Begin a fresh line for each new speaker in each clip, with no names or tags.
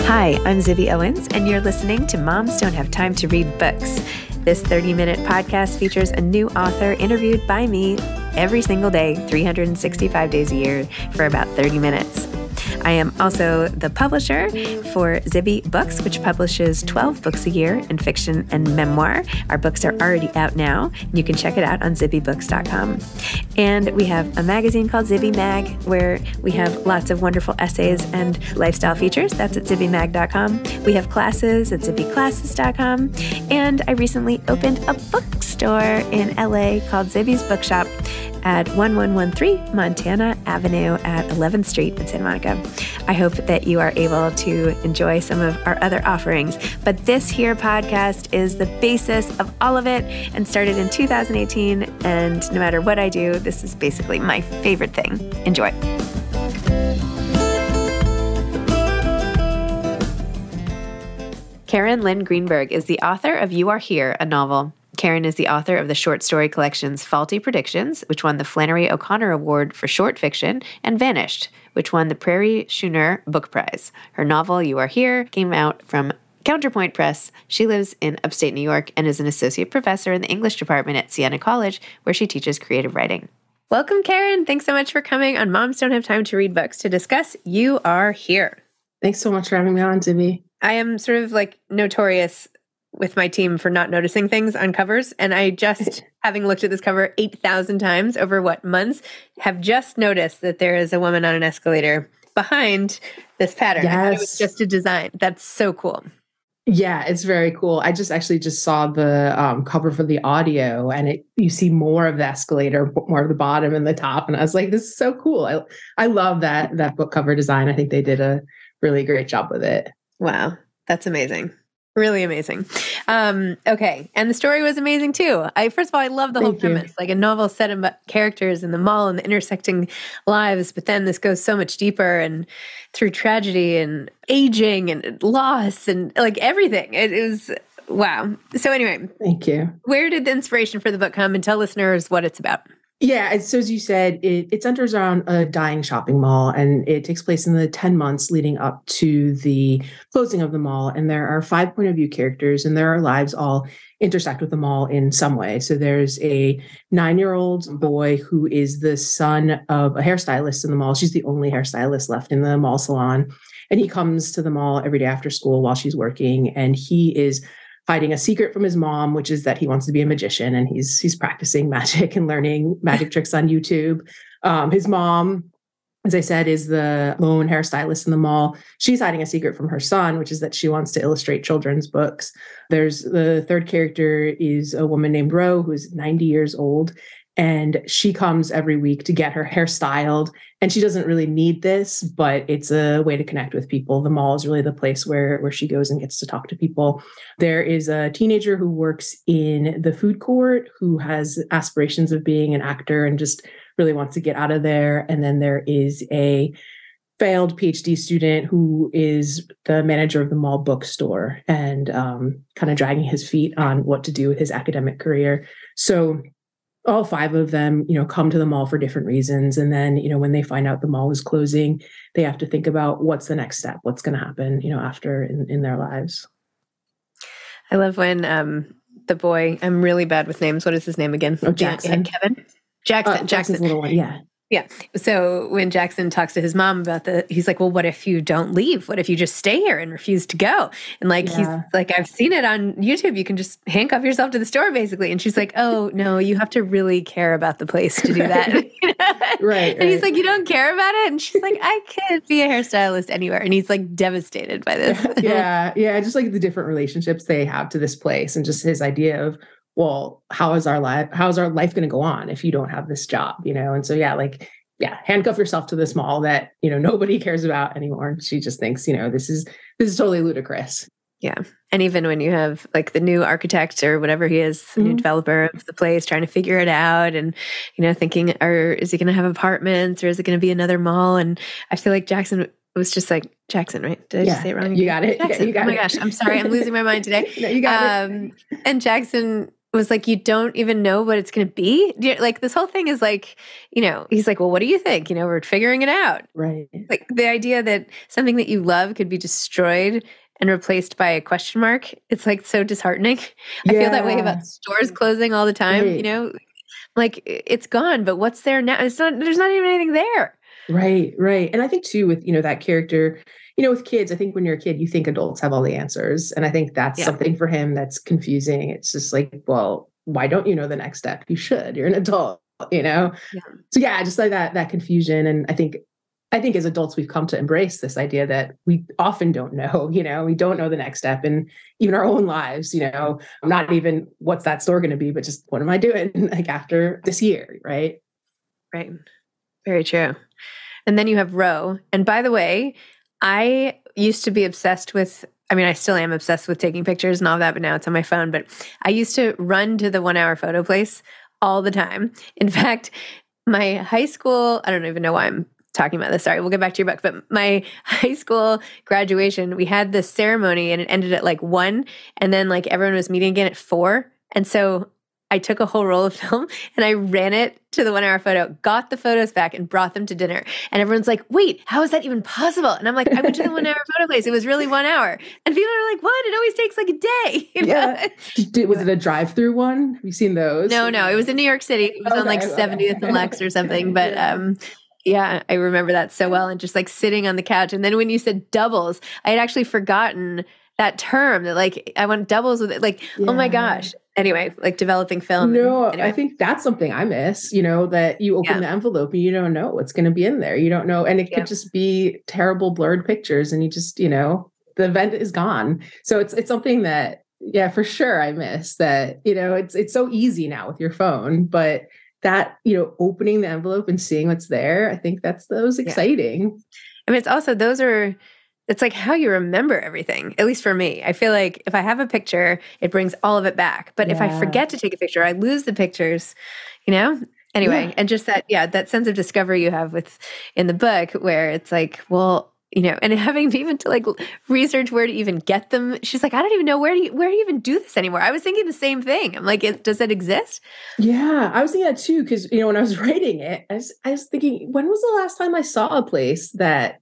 Hi, I'm Zibby Owens, and you're listening to Moms Don't Have Time to Read Books. This 30-minute podcast features a new author interviewed by me every single day, 365 days a year, for about 30 minutes. I am also the publisher for Zibby Books, which publishes 12 books a year in fiction and memoir. Our books are already out now. You can check it out on zibbybooks.com. And we have a magazine called Zibby Mag, where we have lots of wonderful essays and lifestyle features. That's at zibbymag.com. We have classes at zibbyclasses.com. And I recently opened a bookstore in LA called Zibby's Bookshop at 1113 Montana Avenue at 11th Street in Santa Monica. I hope that you are able to enjoy some of our other offerings. But this here podcast is the basis of all of it and started in 2018. And no matter what I do, this is basically my favorite thing. Enjoy. Karin Lin-Greenberg is the author of You Are Here, a novel. Karin is the author of the short story collections Faulty Predictions, which won the Flannery O'Connor Award for Short Fiction, and Vanished, which won the Prairie Schooner Book Prize. Her novel, You Are Here, came out from Counterpoint Press. She lives in upstate New York and is an associate professor in the English department at Siena College, where she teaches creative writing. Welcome, Karin. Thanks so much for coming on Moms Don't Have Time to Read Books to discuss You Are Here.
Thanks so much for having me on, Zibby.
I am sort of like notorious with my team for not noticing things on covers. And I just, having looked at this cover 8,000 times over months, have just noticed that there is a woman on an escalator behind this pattern.
Yes.
I thought it was just a design. That's so cool.
Yeah, it's very cool. I just saw the cover for the audio, and you see more of the escalator, more of the bottom and the top. And I was like, this is so cool. I love that book cover design. I think they did a really great job with it.
Wow. That's amazing. Really amazing. Okay. And the story was amazing too. First of all, I love the whole premise, like a novel set about characters in the mall and the intersecting lives. But then this goes so much deeper and through tragedy and aging and loss and like everything. It was wow. So anyway,
thank you.
Where did the inspiration for the book come, and tell listeners what it's about?
Yeah, so as you said, it centers around a dying shopping mall, and it takes place in the 10 months leading up to the closing of the mall. And there are 5 point of view characters, and their lives all intersect with the mall in some way. So there's a 9-year-old boy who is the son of a hairstylist in the mall. She's the only hairstylist left in the mall salon. And he comes to the mall every day after school while she's working, and he is hiding a secret from his mom, which is that he wants to be a magician, and he's practicing magic and learning magic tricks on YouTube. His mom, as I said, is the lone hairstylist in the mall. She's hiding a secret from her son, which is that she wants to illustrate children's books. There's the third character is a woman named Ro, who's 90 years old. And she comes every week to get her hair styled. And she doesn't really need this, but it's a way to connect with people. The mall is really the place where she goes and gets to talk to people. There is a teenager who works in the food court who has aspirations of being an actor and just really wants to get out of there. And then there is a failed PhD student who is the manager of the mall bookstore and kind of dragging his feet on what to do with his academic career. So all 5 of them, come to the mall for different reasons. And then, when they find out the mall is closing, they have to think about what's the next step, what's going to happen, after in their lives.
I love when the boy, I'm really bad with names. What is his name again?
Oh, Jackson.
Kevin? Jackson's
little one. Yeah.
Yeah. So when Jackson talks to his mom about he's like, well, what if you don't leave? What if you just stay here and refuse to go? And he's like, I've seen it on YouTube. You can just handcuff yourself to the store basically. And she's like, oh no, you have to really care about the place to do that.
Right.
And he's like, you don't care about it? And she's like, I could be a hairstylist anywhere. And he's like devastated by this.
Yeah. Just like the different relationships they have to this place and just his idea of, well, how's our life going to go on if you don't have this job, And so, handcuff yourself to this mall that, nobody cares about anymore. She just thinks, this is totally ludicrous.
Yeah. And even when you have like the new architect or whatever he is, the new developer of the place trying to figure it out and, thinking, is he going to have apartments or is it going to be another mall? And I feel like Jackson was just like, Jackson, right? Did I just say it wrong?
You got it.
Jackson.
You got
my gosh. I'm sorry. I'm losing my mind today.
No, you got it.
And Jackson was like, you don't even know what it's going to be. Like this whole thing is like, he's like, well, what do you think? We're figuring it out.
Right.
Like the idea that something that you love could be destroyed and replaced by a question mark. It's like so disheartening. I feel that way about stores closing all the time,
Right.
like it's gone, but what's there now? There's not even anything there.
Right. Right. And I think too, with, that character, with kids, I think when you're a kid, you think adults have all the answers. And I think that's something for him that's confusing. It's just like, well, why don't you know the next step? You should. You're an adult,
Yeah.
So yeah, just like that confusion. And I think as adults, we've come to embrace this idea that we often don't know, we don't know the next step in even our own lives, not even what's that store going to be, but just what am I doing like after this year? Right.
Right. Very true. And then you have Ro. And by the way, I used to be obsessed with, I still am obsessed with taking pictures and all that, but now it's on my phone. But I used to run to the 1 hour photo place all the time. In fact, my high school, I don't even know why I'm talking about this. Sorry, we'll get back to your book. But my high school graduation, we had this ceremony and it ended at like 1. And then like everyone was meeting again at 4. And so I took a whole roll of film and I ran it to the 1 hour photo, got the photos back and brought them to dinner. And everyone's like, wait, how is that even possible? And I'm like, I went to the 1 hour photo place. It was really 1 hour. And people are like, what? It always takes like a day.
Yeah. Was it a drive-through one? Have you seen those?
No. It was in New York City. It was on like 70th and Lex or something. But yeah, I remember that so well. And just like sitting on the couch. And then when you said doubles, I had actually forgotten that term that like, I want doubles with it. Like, oh my gosh. Anyway, like developing film.
Anyway. I think that's something I miss, that you open the envelope and you don't know what's going to be in there. You don't know. And it could just be terrible blurred pictures and you just, the event is gone. So it's something that, for sure I miss that, it's so easy now with your phone, but that, opening the envelope and seeing what's there, I think that was exciting.
It's also, it's like how you remember everything, at least for me. I feel like if I have a picture, it brings all of it back. But if I forget to take a picture, I lose the pictures, Anyway, and just that sense of discovery you have in the book where it's like, well, and having even to like research where to even get them. She's like, I don't even know where do you even do this anymore? I was thinking the same thing. I'm like, does it exist?
Yeah, I was thinking that too. Cause when I was writing it, I was thinking, when was the last time I saw a place that,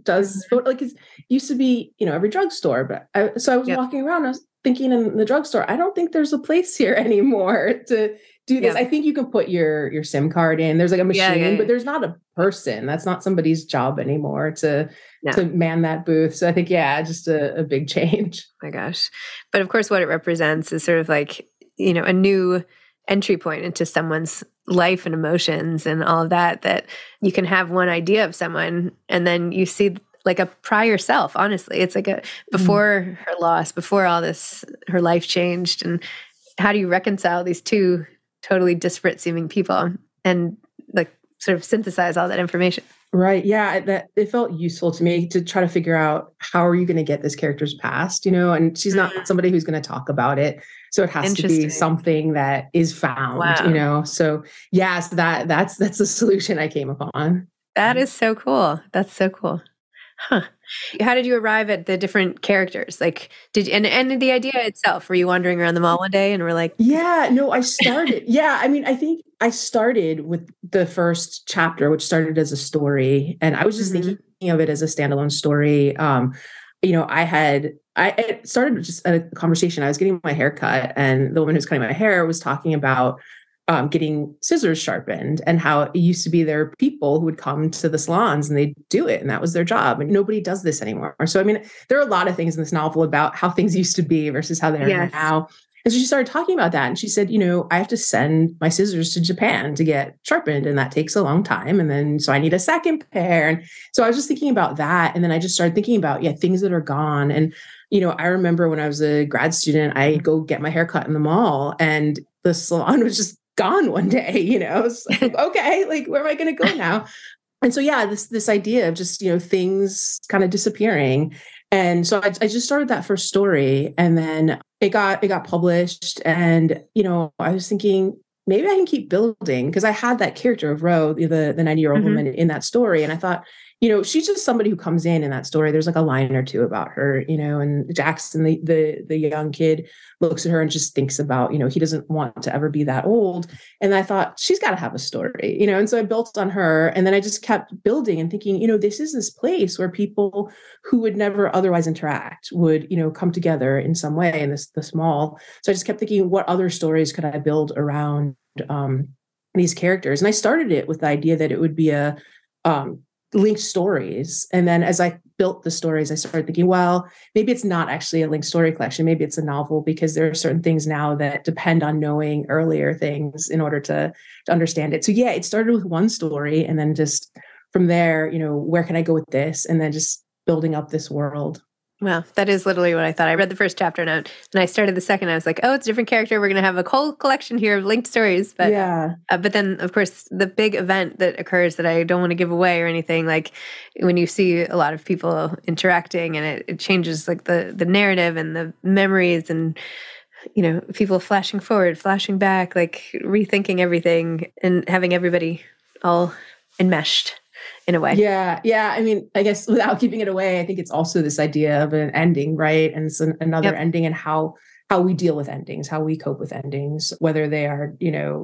does photo, like it used to be, every drugstore, but I was walking around, I was thinking in the drugstore, I don't think there's a place here anymore to do this. I think you can put your SIM card in. There's like a machine, but there's not a person. That's not somebody's job anymore to man that booth. So I think, just a big change.
Oh my gosh. But of course, what it represents is sort of like, a new entry point into someone's life and emotions and all of that you can have one idea of someone and then you see like a prior self, honestly. It's like before her loss, before all this, her life changed. And how do you reconcile these two totally disparate seeming people and like sort of synthesize all that information?
Right. Yeah. That it felt useful to me to try to figure out how are you going to get this character's past, and she's not somebody who's going to talk about it. So it has to be something that is found, so so that's the solution I came upon.
That is so cool. That's so cool. Huh. How did you arrive at the different characters? Like, and the idea itself? Were you wandering around the mall one day and were like,
I started. I think I started with the first chapter, which started as a story, and I was just thinking of it as a standalone story. I started just a conversation. I was getting my hair cut, and the woman who's cutting my hair was talking about getting scissors sharpened and how it used to be there are people who would come to the salons and they'd do it and that was their job and nobody does this anymore. So, there are a lot of things in this novel about how things used to be versus how they're now. And so she started talking about that and she said, I have to send my scissors to Japan to get sharpened and that takes a long time. And then, so I need a second pair. And so I was just thinking about that. And then I just started thinking about, things that are gone. And, I remember when I was a grad student, I go get my hair cut in the mall and the salon was just gone one day, it's like, okay, like, where am I going to go now? And so, this idea of just, things kind of disappearing. And so I just started that first story and then it got published and, I was thinking maybe I can keep building because I had that character of Ro, the 90-year-old woman in that story. And I thought, she's just somebody who comes in that story. There's like a line or two about her, and Jackson, the young kid, looks at her and just thinks about, he doesn't want to ever be that old. And I thought, she's got to have a story, and so I built on her. And then I just kept building and thinking, this is this place where people who would never otherwise interact would, come together in some way in this mall. So I just kept thinking, what other stories could I build around these characters? And I started it with the idea that it would be a linked stories. And then as I built the stories, I started thinking, well, maybe it's not actually a linked story collection. Maybe it's a novel, because there are certain things now that depend on knowing earlier things in order to understand it. So yeah, it started with one story. And then just from there, where can I go with this? And then just building up this world.
Well, that is literally what I thought. I read the first chapter and I started the second. I was like, oh, it's a different character. We're going to have a whole collection here of linked stories. But
yeah.
But then, of course, the big event that occurs that I don't want to give away or anything, like when you see a lot of people interacting and it changes like the narrative and the memories and, people flashing forward, flashing back, like rethinking everything and having everybody all enmeshed in a way.
Yeah. I mean, I guess without giving it away, I think it's also this idea of an ending, right? And it's another ending, and how we deal with endings, how we cope with endings, whether they are,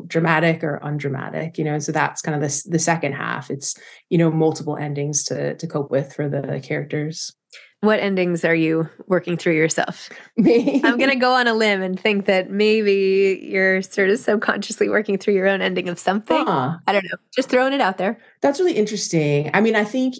dramatic or undramatic, and so that's kind of the second half. It's, multiple endings to cope with for the characters.
What endings are you working through yourself?
Me?
I'm going to go on a limb and think that maybe you're sort of subconsciously working through your own ending of something. I don't know. Just throwing it out there.
That's really interesting. I mean, I think,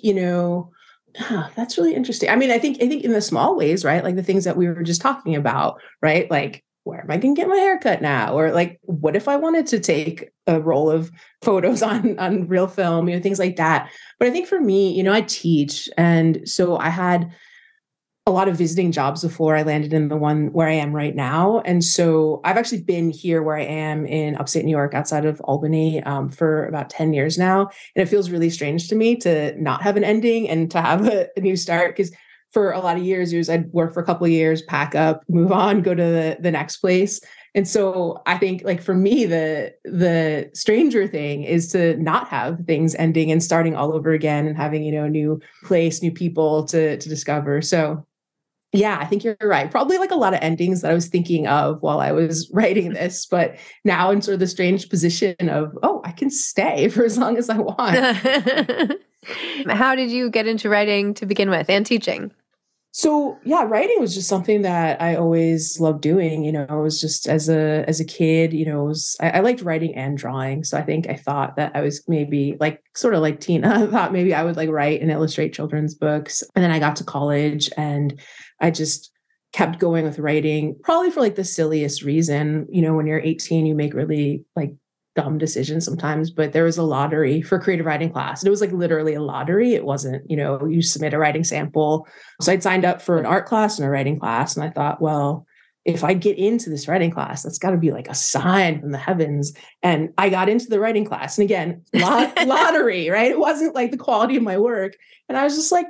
that's really interesting. I mean, I think in the small ways, right? Like the things that we were just talking about, right? Like, where am I going to get my haircut now? Or like, what if I wanted to take a roll of photos on real film, things like that. But I think for me, I teach. And so I had a lot of visiting jobs before I landed in the one where I am right now. And so I've actually been here where I am in upstate New York, outside of Albany, for about 10 years now. And it feels really strange to me to not have an ending and to have a new start, because for a lot of years, I'd work for a couple of years, pack up, move on, go to the next place. And so I think, like, for me, the stranger thing is to not have things ending and starting all over again and having, a new place, new people to discover. So yeah, I think you're right. Probably like a lot of endings that I was thinking of while I was writing this, but now in sort of the strange position of, oh, I can stay for as long as I want.
How did you get into writing to begin with, and teaching?
So yeah, writing was just something that I always loved doing. It was just as a kid, I liked writing and drawing. So I thought that I was maybe like sort of like Tina. I thought maybe I would like write and illustrate children's books. And then I got to college and I just kept going with writing, probably for like the silliest reason. When you're 18, you make really like dumb decisions sometimes, but there was a lottery for creative writing class. And it was like literally a lottery. It wasn't, you submit a writing sample. So I'd signed up for an art class and a writing class. And I thought, well, if I get into this writing class, that's got to be like a sign from the heavens. And I got into the writing class. And again, lottery, right? It wasn't like the quality of my work. And I was just like,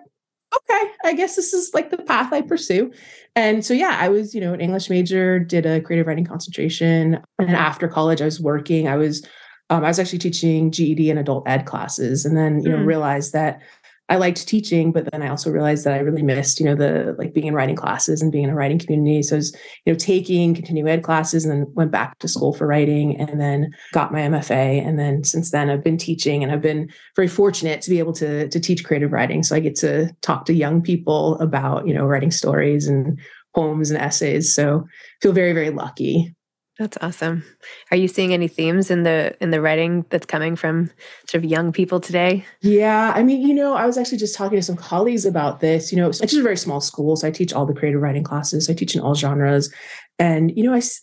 okay, I guess this is like the path I pursue. And so, yeah, I was, an English major, did a creative writing concentration. And after college, I was working. I was actually teaching GED and adult ed classes, and then, realized that I liked teaching, but then I also realized that I really missed, the like being in writing classes and being in a writing community. So I was, taking continuing ed classes, and then went back to school for writing, and then got my MFA. And then since then I've been teaching, and I've been very fortunate to be able to teach creative writing. So I get to talk to young people about, writing stories and poems and essays. So I feel very, very lucky.
That's awesome. Are you seeing any themes in the writing that's coming from sort of young people today?
Yeah. I mean, I was actually just talking to some colleagues about this. I teach a very small school, so I teach all the creative writing classes. I teach in all genres. And,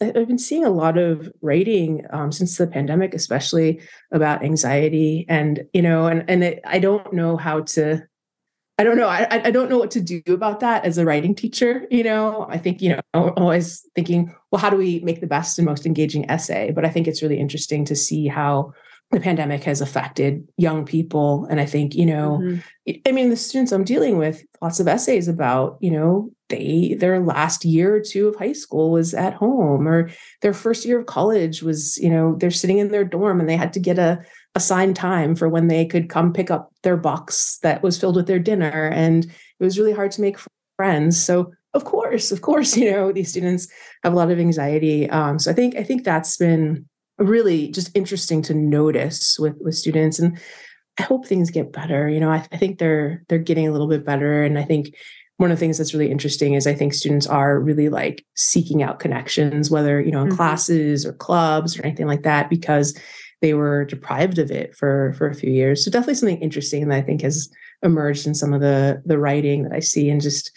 I've been seeing a lot of writing since the pandemic, especially about anxiety. And, I don't know how to, I don't know. I don't know what to do about that as a writing teacher. I think, I'm always thinking, well, how do we make the best and most engaging essay? But I think it's really interesting to see how the pandemic has affected young people. And I think, I mean, the students I'm dealing with, lots of essays about, their last year or two of high school was at home, or their first year of college was, they're sitting in their dorm and they had to get a assigned time for when they could come pick up their box that was filled with their dinner. And it was really hard to make friends. So of course, these students have a lot of anxiety. So I think that's been really just interesting to notice with students. And I hope things get better. I think they're getting a little bit better. And I think one of the things that's really interesting is I think students are really like seeking out connections, whether, in classes or clubs or anything like that, because they were deprived of it for a few years. So definitely something interesting that I think has emerged in some of the writing that I see, and just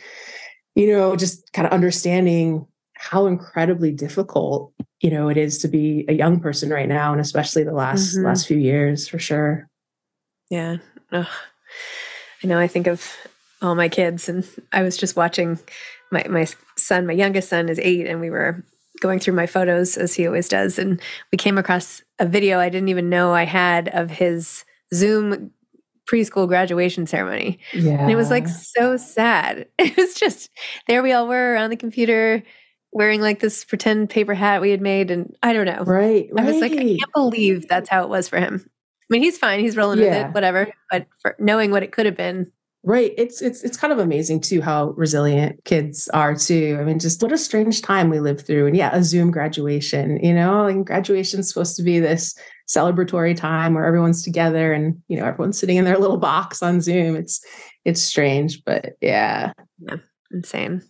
kind of understanding how incredibly difficult, it is to be a young person right now. And especially the last few years, for sure.
Yeah. Ugh. I know, I think of all my kids, and I was just watching my son, my youngest son is 8, and we were going through my photos as he always does. And we came across a video I didn't even know I had of his Zoom preschool graduation ceremony.
Yeah.
And it was like so sad. It was just, there we all were around the computer wearing like this pretend paper hat we had made. And I don't know.
Right.
I was like, I can't believe that's how it was for him. I mean, he's fine. He's rolling with it, whatever. But for knowing what it could have been.
Right. It's kind of amazing too, how resilient kids are too. I mean, just what a strange time we lived through. And a Zoom graduation, and graduation's supposed to be this celebratory time where everyone's together and, everyone's sitting in their little box on Zoom. It's strange, but yeah.
Yeah. Insane.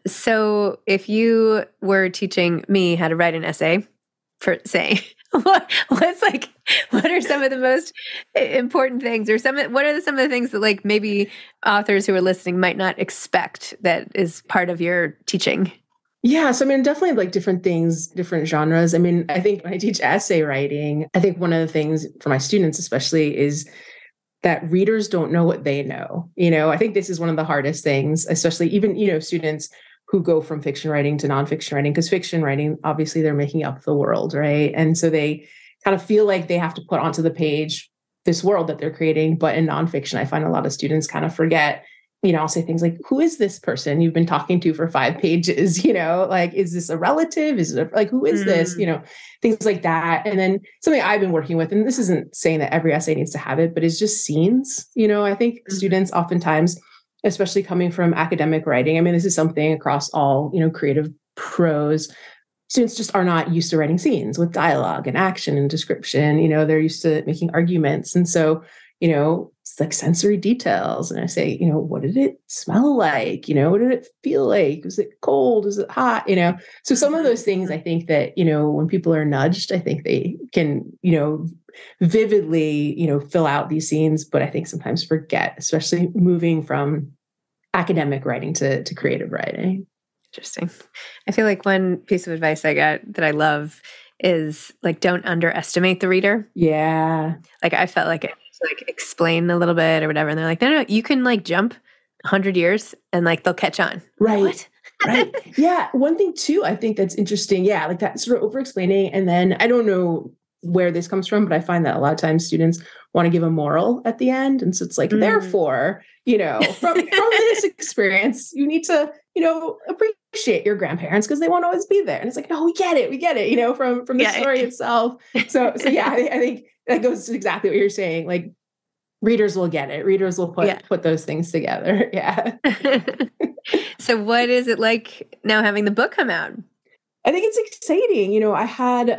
So if you were teaching me how to write an essay, for say, what are some of the most important things, or what are some of the things that like maybe authors who are listening might not expect that is part of your teaching?
Yeah. So, I mean, definitely like different things, different genres. I mean, I think when I teach essay writing, I think one of the things for my students, especially, is that readers don't know what they know. I think this is one of the hardest things, especially even, students who go from fiction writing to nonfiction writing, because fiction writing, obviously they're making up the world, right? And so they kind of feel like they have to put onto the page this world that they're creating. But in nonfiction, I find a lot of students kind of forget, I'll say things like, who is this person you've been talking to for 5 pages? Like, is this a relative? Is it like, who is this? Things like that. And then something I've been working with, and this isn't saying that every essay needs to have it, but it's just scenes. I think students oftentimes, especially coming from academic writing, I mean, this is something across all, creative prose, students just are not used to writing scenes with dialogue and action and description. They're used to making arguments. And so, it's like sensory details. And I say, what did it smell like? What did it feel like? Was it cold? Was it hot? So some of those things, I think that, when people are nudged, I think they can, vividly, fill out these scenes, but I think sometimes forget, especially moving from academic writing to creative writing.
Interesting. I feel like one piece of advice I got that I love is like, don't underestimate the reader.
Yeah.
Like I felt like I need to like explain a little bit or whatever. And they're like, no, you can like jump 100 years and like they'll catch on.
Right.
What?
Right. Yeah. One thing too, I think that's interesting. Yeah. Like that sort of over explaining. And then I don't know where this comes from, but I find that a lot of times students want to give a moral at the end. And so it's like, therefore, from this experience, you need to, appreciate your grandparents because they won't always be there. And it's like, no, we get it, from the story itself. So yeah, I think that goes to exactly what you're saying. Like readers will get it. Readers will put those things together. Yeah.
So what is it like now having the book come out?
I think it's exciting. I had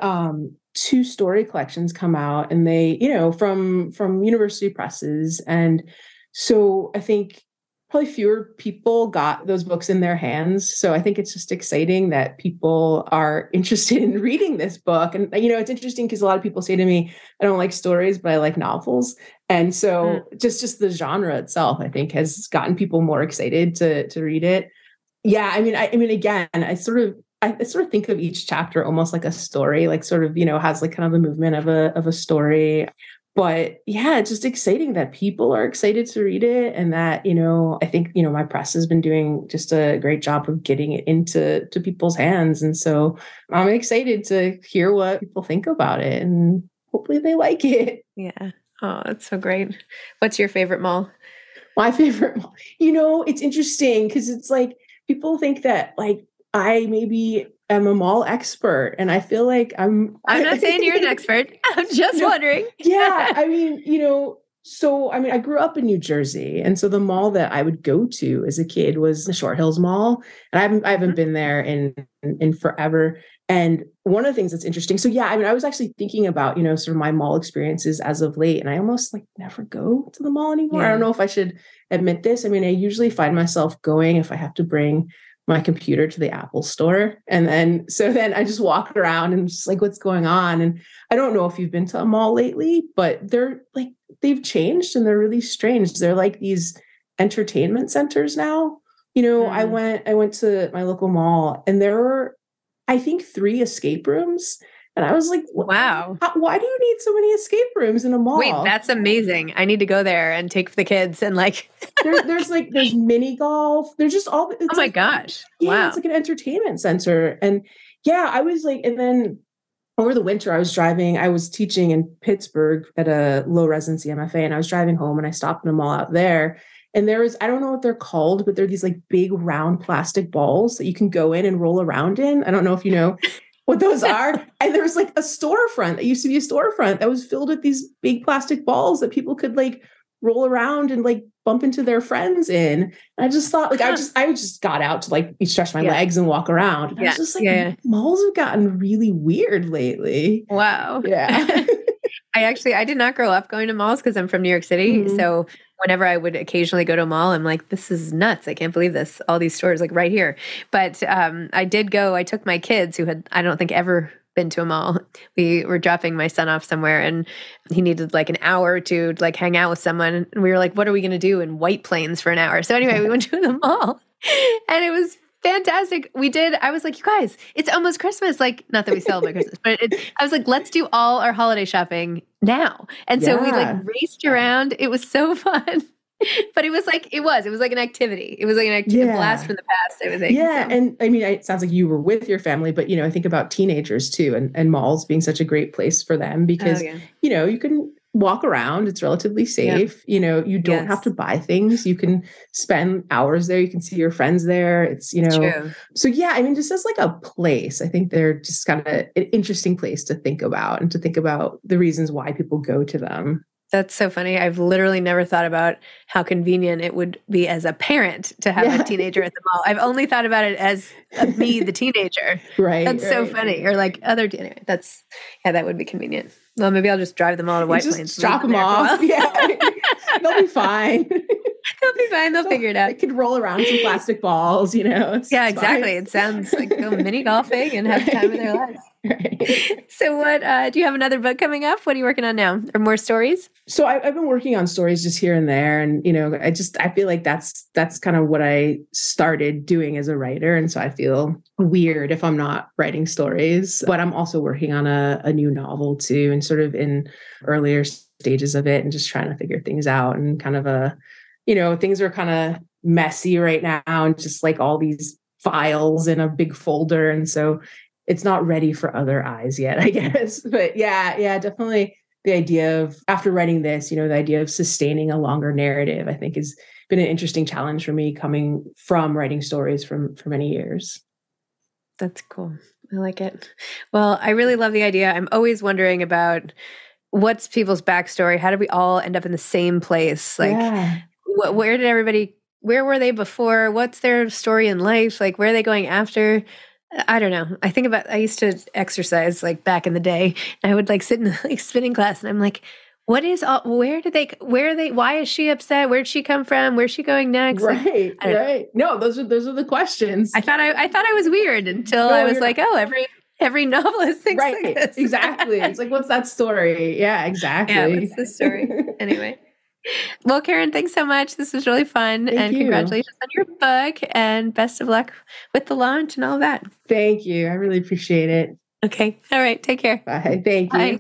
2 story collections come out, and they, from university presses. And so I think probably fewer people got those books in their hands. So I think it's just exciting that people are interested in reading this book. And, it's interesting because a lot of people say to me, I don't like stories, but I like novels. And so just the genre itself, I think, has gotten people more excited to read it. Yeah. I mean, again, I sort of think of each chapter almost like a story, like sort of, has like kind of the movement of a story. But yeah, it's just exciting that people are excited to read it. And that, I think, my press has been doing just a great job of getting it into people's hands. And so I'm excited to hear what people think about it. And hopefully they like it.
Yeah. Oh, that's so great. What's your favorite mall?
My favorite mall. It's interesting because it's like people think that like I maybe am a mall expert, and I feel like I'm
not saying you're an expert. I'm just wondering.
Yeah. I mean, I grew up in New Jersey. And so the mall that I would go to as a kid was the Short Hills Mall. And I haven't been there in forever. And one of the things that's interesting. So yeah, I mean, I was actually thinking about, sort of my mall experiences as of late, and I almost like never go to the mall anymore.
Yeah.
I don't know if I should admit this. I mean, I usually find myself going if I have to bring my computer to the Apple store. And then I just walk around and just like, what's going on? And I don't know if you've been to a mall lately, but they've changed and they're really strange. They're like these entertainment centers now. I went to my local mall and there were, I think, 3 escape rooms. And I was like,
wow,
why do you need so many escape rooms in a mall?
Wait, that's amazing. I need to go there and take the kids and like.
there's mini golf. There's just all.
Oh my gosh.
Yeah,
wow.
It's like an entertainment center. And yeah, I was like, and then over the winter I was teaching in Pittsburgh at a low residency MFA, and I was driving home and I stopped in a mall out there. And there was, I don't know what they're called, but they're these like big round plastic balls that you can go in and roll around in. I don't know if you know what those are. And there was like a storefront that used to be a storefront that was filled with these big plastic balls that people could like roll around and like bump into their friends in. And I just thought like, I just got out to like stretch my legs and walk around. And I was just like, malls have gotten really weird lately.
Wow.
Yeah.
I did not grow up going to malls because I'm from New York City. Mm-hmm. So whenever I would occasionally go to a mall, I'm like, this is nuts. I can't believe this. All these stores like right here. But I took my kids who had, I don't think ever been to a mall. We were dropping my son off somewhere and he needed like an hour to like hang out with someone. And we were like, what are we going to do in White Plains for an hour? So anyway, we went to the mall and it was fantastic. I was like, you guys, it's almost Christmas. Like, not that we celebrate Christmas, but I was like, let's do all our holiday shopping now. And so we like raced around. It was so fun. But it was like an activity. It was like a blast from the past, I would think.
Yeah. So. And I mean, it sounds like you were with your family, but, I think about teenagers too, and malls being such a great place for them because, you can walk around. It's relatively safe. Yep. You don't have to buy things. You can spend hours there. You can see your friends there. It's,
True.
So yeah, I mean, just as like a place, I think they're just kind of an interesting place to think about and to think about the reasons why people go to them.
That's so funny. I've literally never thought about how convenient it would be as a parent to have a teenager at the mall. I've only thought about it as me, the teenager.
Right.
That's so funny. Or like other teenagers. That would be convenient. Well, maybe I'll just drive them all to White Plains.
Just drop them off. Yeah. They'll be fine.
They'll be fine. They'll figure it out.
They could roll around some plastic balls, It's
exactly.
Fine.
It sounds like go mini golfing and have the time of their lives. Right. So what, do you have another book coming up? What are you working on now? Or more stories?
So I've been working on stories just here and there. And, I feel like that's kind of what I started doing as a writer. And so I feel weird if I'm not writing stories, but I'm also working on a new novel too, and sort of in earlier stages of it and just trying to figure things out and kind of things are kind of messy right now and just like all these files in a big folder. And so it's not ready for other eyes yet, I guess. But yeah, definitely the idea of, after writing this, the idea of sustaining a longer narrative, I think has been an interesting challenge for me coming from writing stories for many years.
That's cool. I like it. Well, I really love the idea. I'm always wondering about what's people's backstory. How did we all end up in the same place? Like, where were they before? What's their story in life? Like, where are they going after? I don't know. I used to exercise like back in the day. And I would like sit in like spinning class and I'm like, why is she upset? Where'd she come from? Where's she going next?
Right.
Like,
right. No, those are the questions.
I thought I was weird until I was like, every novelist thinks like this.
Exactly. It's like, what's that story? Yeah, exactly.
Yeah, what's the story? Anyway. Well, Karin, thanks so much. This was really fun.
Thank you.
Congratulations on your book and best of luck with the launch and all that.
Thank you. I really appreciate it.
Okay. All right. Take care.
Bye. Thank you.
Bye.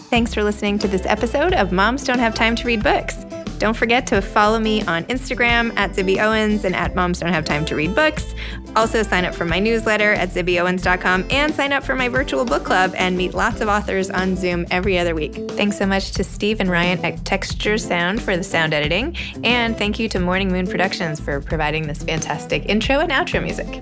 Thanks for listening to this episode of Moms Don't Have Time to Read Books. Don't forget to follow me on Instagram at Zibby Owens and at Moms Don't Have Time to Read Books. Also sign up for my newsletter at zibbyowens.com and sign up for my virtual book club and meet lots of authors on Zoom every other week. Thanks so much to Steve and Ryan at Texture Sound for the sound editing. And thank you to Morning Moon Productions for providing this fantastic intro and outro music.